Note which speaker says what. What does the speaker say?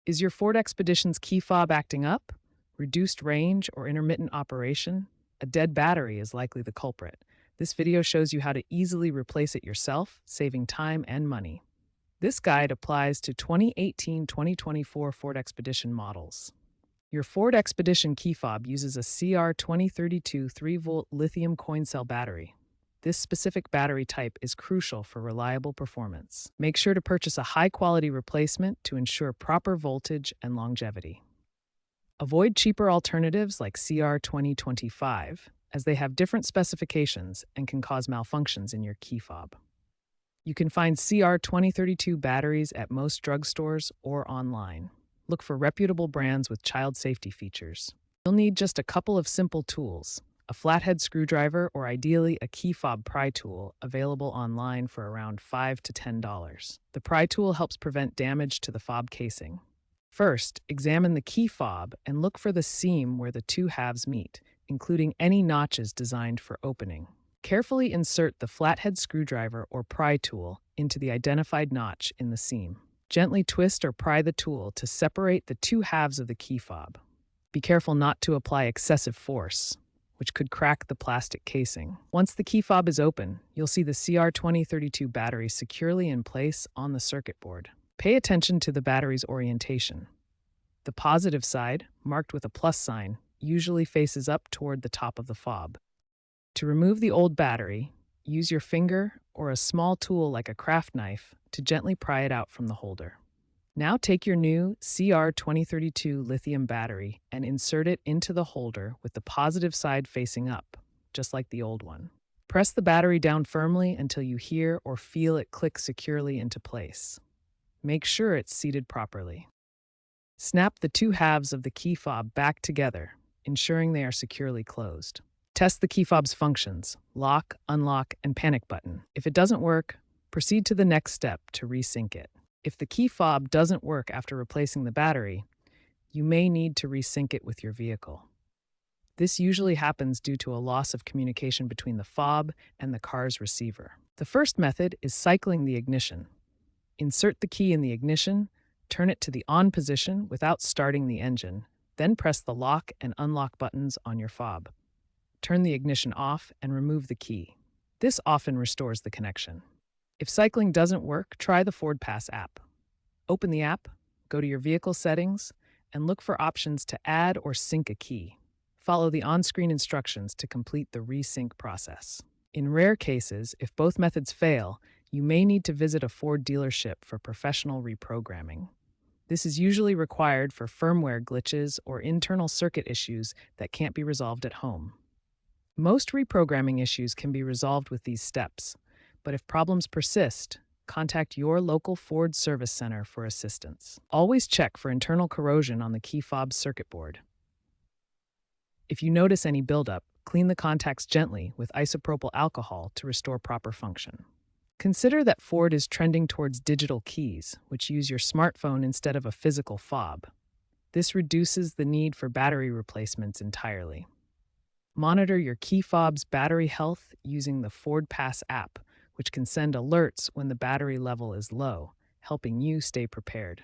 Speaker 1: Is your Ford Expedition's key fob acting up? Reduced range or intermittent operation? A dead battery is likely the culprit. This video shows you how to easily replace it yourself, saving time and money. This guide applies to 2018-2024 Ford Expedition models. Your Ford Expedition key fob uses a CR2032 3-volt lithium coin cell battery. This specific battery type is crucial for reliable performance. Make sure to purchase a high-quality replacement to ensure proper voltage and longevity. Avoid cheaper alternatives like CR2025, as they have different specifications and can cause malfunctions in your key fob. You can find CR2032 batteries at most drugstores or online. Look for reputable brands with child safety features. You'll need just a couple of simple tools: a flathead screwdriver or ideally a key fob pry tool, available online for around $5 to $10. The pry tool helps prevent damage to the fob casing. First, examine the key fob and look for the seam where the two halves meet, including any notches designed for opening. Carefully insert the flathead screwdriver or pry tool into the identified notch in the seam. Gently twist or pry the tool to separate the two halves of the key fob. Be careful not to apply excessive force, which could crack the plastic casing. Once the key fob is open, you'll see the CR2032 battery securely in place on the circuit board. Pay attention to the battery's orientation. The positive side, marked with a plus sign, usually faces up toward the top of the fob. To remove the old battery, use your finger or a small tool like a craft knife to gently pry it out from the holder. Now take your new CR2032 lithium battery and insert it into the holder with the positive side facing up, just like the old one. Press the battery down firmly until you hear or feel it click securely into place. Make sure it's seated properly. Snap the two halves of the key fob back together, ensuring they are securely closed. Test the key fob's functions: lock, unlock, and panic button. If it doesn't work, proceed to the next step to resync it. If the key fob doesn't work after replacing the battery, you may need to resync it with your vehicle. This usually happens due to a loss of communication between the fob and the car's receiver. The first method is cycling the ignition. Insert the key in the ignition, turn it to the on position without starting the engine, then press the lock and unlock buttons on your fob. Turn the ignition off and remove the key. This often restores the connection. If cycling doesn't work, try the Ford Pass app. Open the app, go to your vehicle settings, and look for options to add or sync a key. Follow the on-screen instructions to complete the resync process. In rare cases, if both methods fail, you may need to visit a Ford dealership for professional reprogramming. This is usually required for firmware glitches or internal circuit issues that can't be resolved at home. Most reprogramming issues can be resolved with these steps, but if problems persist, contact your local Ford service center for assistance. Always check for internal corrosion on the key fob circuit board. If you notice any buildup, clean the contacts gently with isopropyl alcohol to restore proper function. Consider that Ford is trending towards digital keys, which use your smartphone instead of a physical fob. This reduces the need for battery replacements entirely. Monitor your key fob's battery health using the Ford Pass app, which can send alerts when the battery level is low, helping you stay prepared.